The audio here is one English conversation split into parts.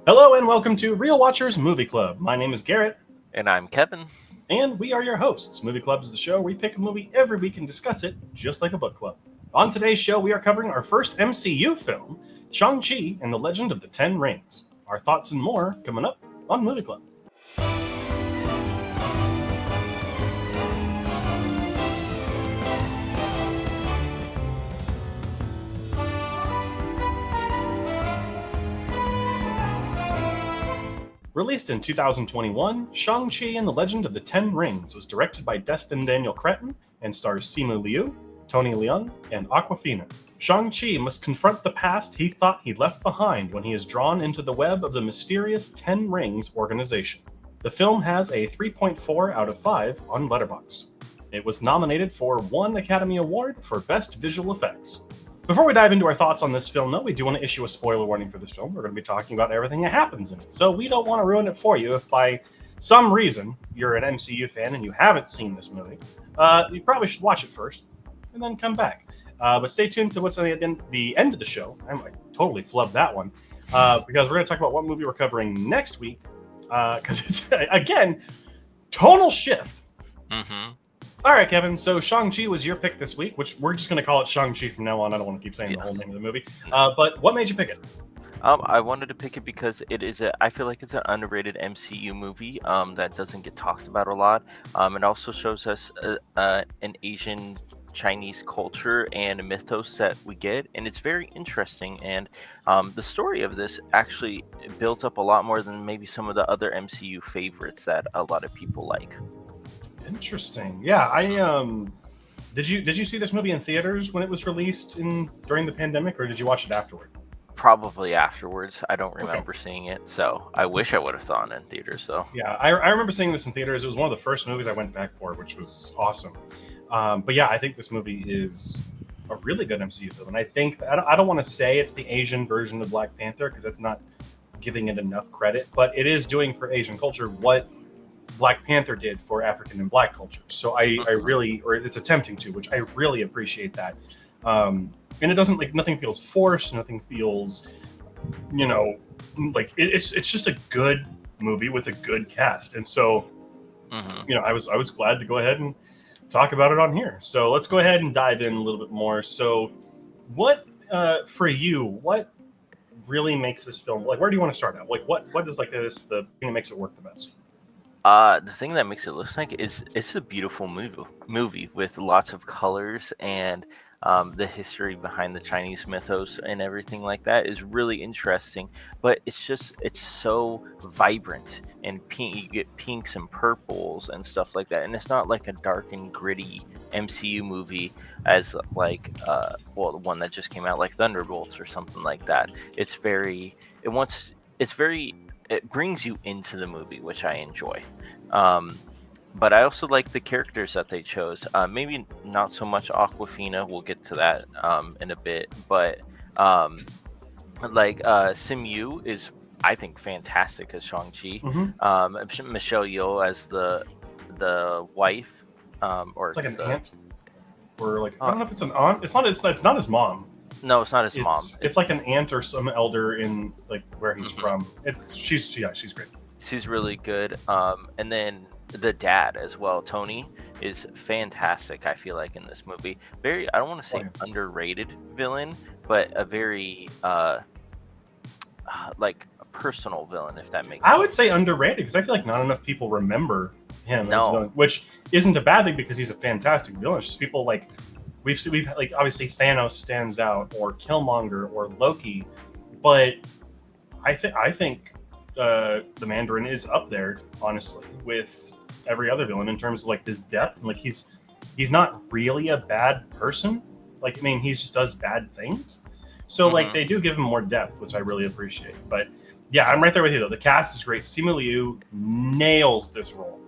Hello and welcome to Real Watchers Movie Club. My name is Garrett, And I'm Kevin. and we are your hosts. Movie Club is the show where we pick a movie every week and discuss it just like a book club. On today's show, we are covering our first MCU film, Shang-Chi and the Legend of the Ten Rings. Our thoughts and more coming up on Movie Club. Released in 2021, Shang-Chi and the Legend of the Ten Rings was directed by Destin Daniel Cretton and stars Simu Liu, Tony Leung, and Awkwafina. Shang-Chi must confront the past he thought he left behind when he is drawn into the web of the mysterious Ten Rings organization. The film has a 3.4 out of 5 on Letterboxd. It was nominated for one Academy Award for Best Visual Effects. Before we dive into our thoughts on this film, though, we do want to issue a spoiler warning for this film. We're going to be talking about everything that happens in it. So we don't want to ruin it for you if by some reason you're an MCU fan and you haven't seen this movie. You probably should watch it first and then come back. But stay tuned to what's on the end of the show. I totally flubbed that one because we're going to talk about what movie we're covering next week because it's, again, tonal shift. Mm-hmm. All right, Kevin. So Shang-Chi was your pick this week, which we're just going to call it Shang-Chi from now on. I don't want to keep saying the whole name of the movie. But what made you pick it? I wanted to pick it because I feel like it's an underrated MCU movie that doesn't get talked about a lot. It also shows us an Asian Chinese culture and a mythos that we get, and it's very interesting. And the story of this actually builds up a lot more than maybe some of the other MCU favorites that a lot of people like. Interesting. Yeah, did you see this movie in theaters when it was released during the pandemic, or did you watch it afterward? Probably afterwards. I don't remember seeing it, so I wish I would have saw it in theaters. So yeah, I remember seeing this in theaters. It was one of the first movies I went back for, which was awesome. But yeah, I think this movie is a really good MCU film, and I think I don't want to say it's the Asian version of Black Panther because that's not giving it enough credit, but it is doing for Asian culture what Black Panther did for African and Black culture. So I really, or it's attempting to, which I really appreciate that. And it doesn't nothing feels forced, nothing feels, it's just a good movie with a good cast. And so, I was glad to go ahead and talk about it on here. So let's go ahead and dive in a little bit more. So what, for you, what really makes this film, where do you want to start out? What is the thing that makes it work the best? The thing that makes it look like is it's a beautiful movie with lots of colors, and the history behind the Chinese mythos and everything like that is really interesting. But it's so vibrant and pink. You get pinks and purples and stuff like that, and it's not like a dark and gritty MCU movie as the one that just came out, like Thunderbolts or something like that. It brings you into the movie, which I enjoy. But I also like the characters that they chose. Maybe not so much Awkwafina. We'll get to that in a bit. But Simu is, I think, fantastic as Shang-Chi. Michelle Yeoh as the wife. Or it's like an aunt. Or I don't know if it's an aunt. It's not his mom. No, it's not his mom. It's like an aunt or some elder in where he's from. She's great. She's really good. And then the dad as well, Tony, is fantastic. I feel like in this movie, I don't want to say underrated villain, but a very a personal villain, if that makes sense. I would say underrated because I feel like not enough people remember him as a villain, which isn't a bad thing because he's a fantastic villain. It's just people We've obviously Thanos stands out, or Killmonger, or Loki, but I think the Mandarin is up there, honestly, with every other villain in terms of his depth. And he's not really a bad person. He just does bad things. So they do give him more depth, which I really appreciate. But yeah, I'm right there with you though. The cast is great. Simu Liu nails this role.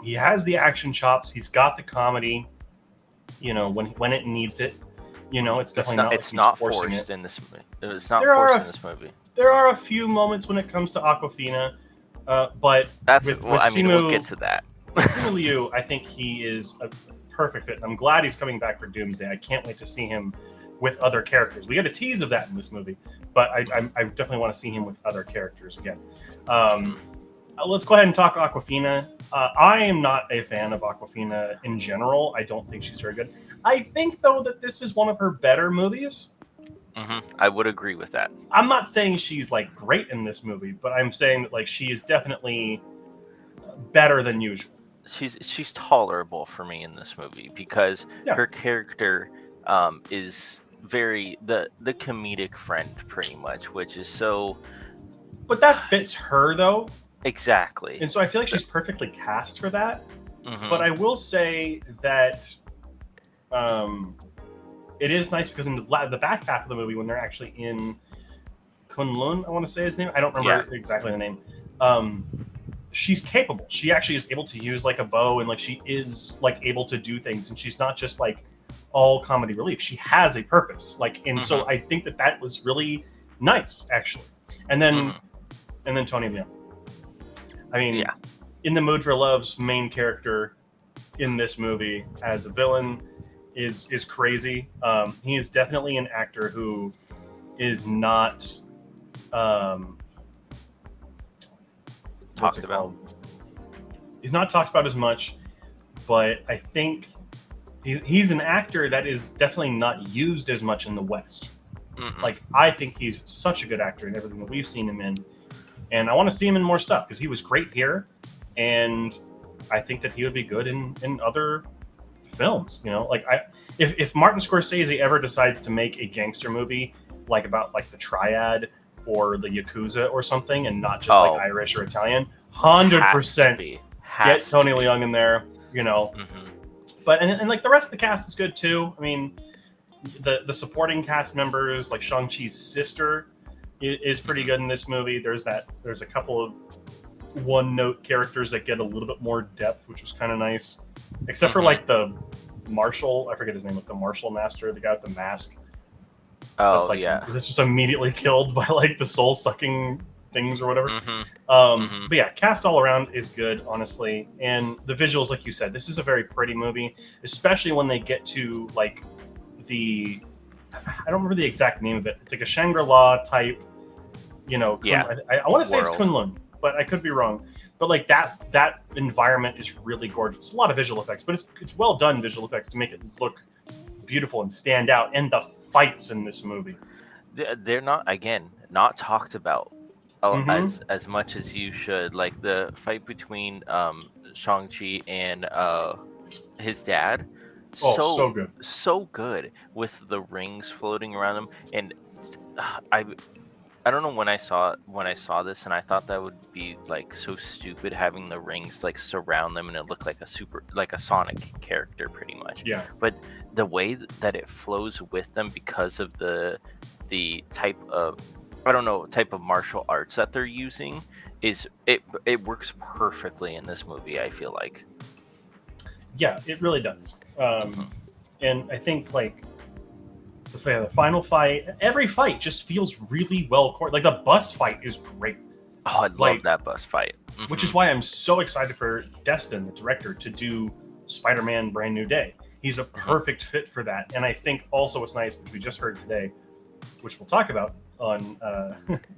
He has the action chops. He's got the comedy. When it needs it, it's definitely it's not forced in this movie. It's not forced in this movie. There are a few moments when it comes to Awkwafina, but we'll get to that. With Simu Liu, I think he is a perfect fit. I'm glad he's coming back for Doomsday. I can't wait to see him with other characters. We get a tease of that in this movie, but I definitely want to see him with other characters again. Let's go ahead and talk Awkwafina. I am not a fan of Awkwafina in general. I don't think she's very good. I think, though, that this is one of her better movies. I would agree with that. I'm not saying she's like great in this movie, but I'm saying that like she is definitely better than usual. She's tolerable for me in this movie because her character is very the comedic friend pretty much, which is so. But that fits her though. Exactly. And so I feel like she's perfectly cast for that. But I will say that it is nice because in the back half of the movie, when they're actually in Kunlun, I want to say his name. I don't remember exactly the name. She's capable. She actually is able to use like a bow, and like she is like able to do things, and she's not just like all comedy relief. She has a purpose. Like, and so I think that was really nice, actually. And then Tony Leung. I mean, In the Mood for Love's main character in this movie as a villain is crazy. He is definitely an actor who is not talked about. He's not talked about as much, but I think he's an actor that is definitely not used as much in the West. Like, I think he's such a good actor in everything that we've seen him in, and I want to see him in more stuff because he was great here, and I think that he would be good in other films. You know, like if Martin Scorsese ever decides to make a gangster movie like about like the Triad or the Yakuza or something, and not just like Irish or Italian, 100% get Tony Leung in there. You know, but and like the rest of the cast is good too. I mean, the supporting cast members, like Shang-Chi's sister, is pretty good in this movie. There's a couple of one-note characters that get a little bit more depth, which was kind of nice. Except for like the marshal, I forget his name, like the marshal master, the guy with the mask. That's just immediately killed by like the soul-sucking things or whatever. But yeah, cast all around is good, honestly. And the visuals, like you said, this is a very pretty movie, especially when they get to like I don't remember the exact name of it. It's like a Shangri-La type, you know. I want to say it's Kunlun, but I could be wrong. But like that environment is really gorgeous. It's a lot of visual effects, but it's well done visual effects to make it look beautiful and stand out. And the fights in this movie, they're not talked about as much as you should. Like the fight between Shang-Chi and his dad. So good. So good with the rings floating around him. And I don't know when I saw this, and I thought that would be like so stupid having the rings like surround them and it looked like a Sonic character pretty much. Yeah. But the way that it flows with them because of the type of martial arts that they're using is it works perfectly in this movie, I feel like. Yeah, it really does. And I think like the final fight, every fight just feels really well coordinated. Like the bus fight is great. Oh, I love that bus fight. Which is why I'm so excited for Destin, the director, to do Spider-Man Brand New Day. He's a perfect fit for that. And I think also what's nice, which we just heard today, which we'll talk about on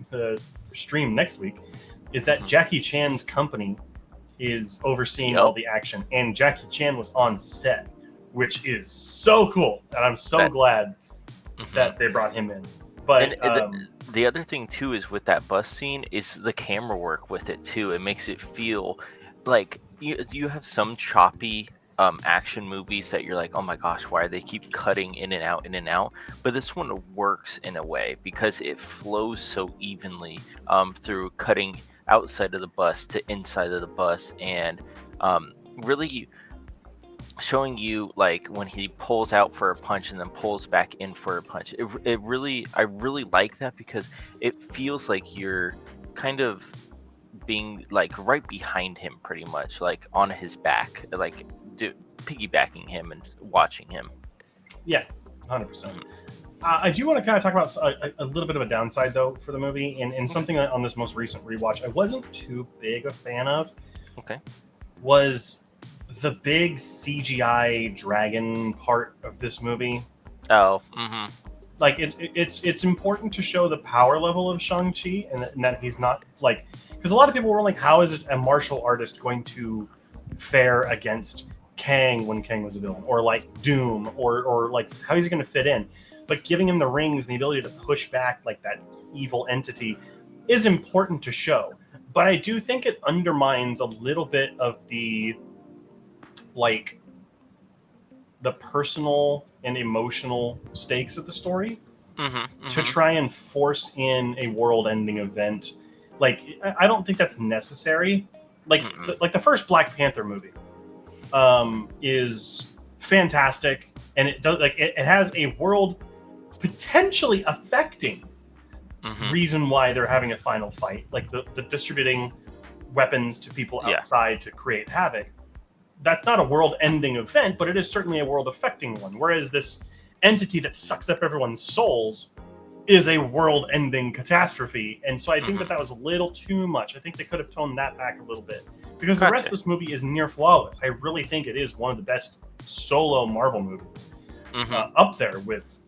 the stream next week, is that Jackie Chan's company is overseeing all the action. And Jackie Chan was on set, which is so cool. And I'm so glad that they brought him in. But the other thing too is with that bus scene is the camera work with it too. It makes it feel like you have some choppy action movies that you're like, oh my gosh, why do they keep cutting in and out? But this one works in a way because it flows so evenly through cutting outside of the bus to inside of the bus, and really showing you like when he pulls out for a punch and then pulls back in for a punch. I really like that because it feels like you're kind of being like right behind him, pretty much like on his back, like piggybacking him and watching him. Yeah, 100%. I do want to kind of talk about a little bit of a downside though for the movie, and something on this most recent rewatch I wasn't too big a fan of. Was the big CGI dragon part of this movie. like it's important to show the power level of Shang-Chi, and that he's not like, because a lot of people were like, how is a martial artist going to fare against Kang when Kang was a villain, or like Doom, or like how is he going to fit in? But giving him the rings and the ability to push back like that evil entity is important to show. But I do think it undermines a little bit of the like the personal and emotional stakes of the story to Mm-hmm. try and force in a world-ending event. Like I don't think that's necessary. Mm-hmm. Like the first Black Panther movie is fantastic, and it does like it has a world potentially affecting Mm-hmm. reason why they're having a final fight, like the distributing weapons to people Yeah. outside to create havoc. That's not a world-ending event, but it is certainly a world-affecting one. Whereas this entity that sucks up everyone's souls is a world-ending catastrophe, and so I think Mm-hmm. that was a little too much. I think they could have toned that back a little bit, because the rest of Gotcha. this movie is near flawless. I really think it is one of the best solo Marvel movies, Mm-hmm. up there with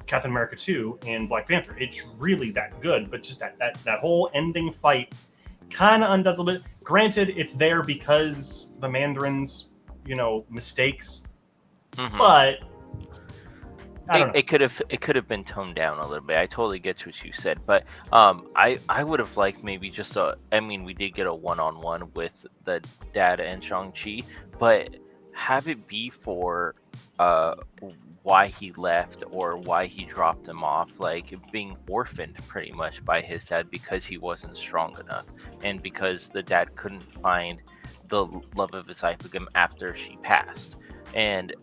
Captain America 2 and Black Panther. It's really that good, but just that whole ending fight kind of undoes a bit. Granted, it's there because the Mandarin's, mistakes, Mm-hmm. but I don't know. It could have been toned down a little bit. I totally get what you said, but I would have liked maybe just a. I mean, we did get a one-on-one with the dad and Shang-Chi, but have it be for uh why he left or why he dropped him off, like being orphaned pretty much by his dad because he wasn't strong enough, and because the dad couldn't find the love of his life again after she passed, and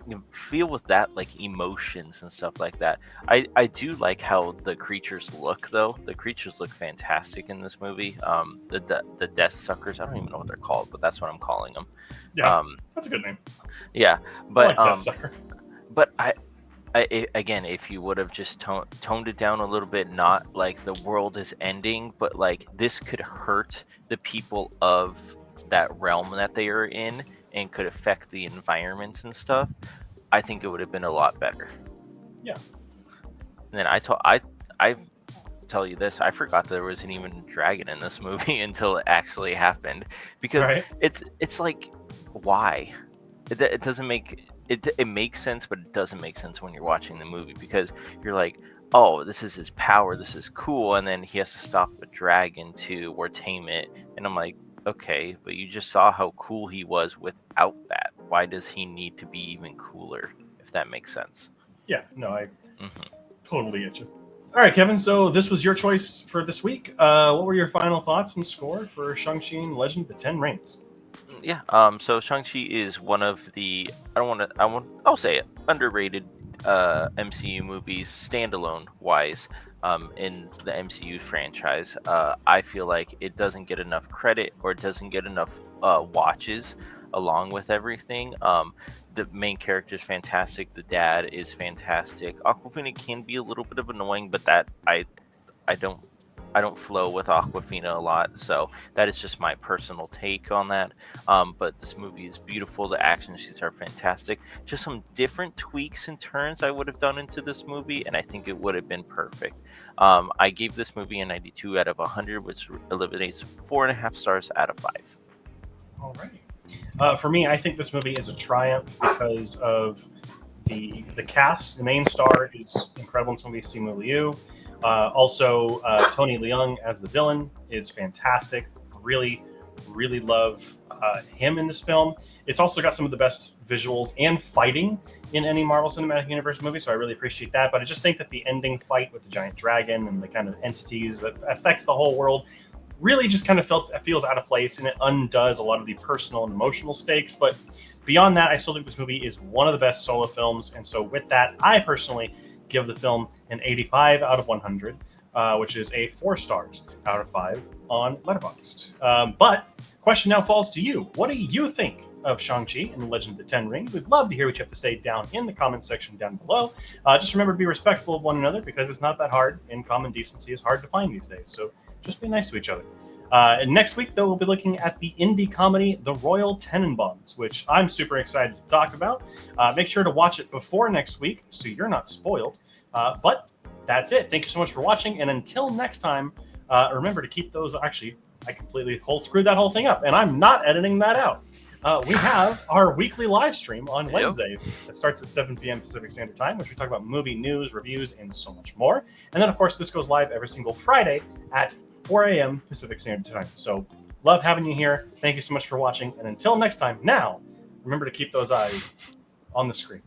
you feel with that like emotions and stuff like that. I do like how the creatures look, though. The creatures look fantastic in this movie. The death suckers, I don't even know what they're called, but that's what I'm calling them. Yeah, um that's a good name. yeah, I but like Death Sucker. but again, if you would have just toned it down a little bit, not like the world is ending, but like this could hurt the people of that realm that they are in and could affect the environments and stuff, I think it would have been a lot better. Yeah. And then I tell you this, I forgot there wasn't even a dragon in this movie until it actually happened, because Right. it's like, why? It doesn't make it makes sense, but it doesn't make sense when you're watching the movie, because you're like, oh, this is his power, this is cool, and then he has to stop a dragon to or tame it, and I'm like, okay, but you just saw how cool he was without that. Why does he need to be even cooler? If that makes sense. Yeah. No, I Hmm. totally get you. All right, Kevin. So this was your choice for this week. What were your final thoughts and score for Shang-Chi and Legend of the Ten Rings? Yeah. So Shang-Chi is one of the, I don't want to I'll say it, underrated MCU movies standalone wise, in the MCU franchise. I feel like it doesn't get enough credit, or it doesn't get enough watches along with everything. The main character is fantastic. The dad is fantastic. Aquafina can be a little bit of annoying, but that I don't I don't flow with Aquafina a lot, so that is just my personal take on that. But this movie is beautiful. The action scenes are fantastic. Just some different tweaks and turns I would have done into this movie, and I think it would have been perfect. I gave this movie a 92 out of 100, which eliminates 4.5 stars out of 5. All right. For me, I think this movie is a triumph because of the cast. The main star is incredible in this movie, Simu Liu. Also, Tony Leung as the villain is fantastic. Really, really love him in this film. It's also got some of the best visuals and fighting in any Marvel Cinematic Universe movie, so I really appreciate that. But I just think that the ending fight with the giant dragon and the kind of entities that affects the whole world really just kind of feels out of place, and it undoes a lot of the personal and emotional stakes. But beyond that, I still think this movie is one of the best solo films. And so with that, I personally give the film an 85 out of 100, which is a 4 stars out of 5 on Letterboxd. But question now falls to you. What do you think of Shang-Chi and the Legend of the Ten Rings? We'd love to hear what you have to say down in the comments section down below. Just remember to be respectful of one another, because it's not that hard, and common decency is hard to find these days. So just be nice to each other. And next week, though, we'll be looking at the indie comedy The Royal Tenenbaums, which I'm super excited to talk about. Make sure to watch it before next week so you're not spoiled. But that's it. Thank you so much for watching. And until next time, remember to keep those. Actually, I completely screwed that whole thing up, and I'm not editing that out. We have our weekly live stream on Wednesdays. It starts at 7 p.m. Pacific Standard Time, which we talk about movie news, reviews, and so much more. And then, of course, this goes live every single Friday at 4 a.m. Pacific Standard Time. So love having you here. Thank you so much for watching. And until next time, now, remember to keep those eyes on the screen.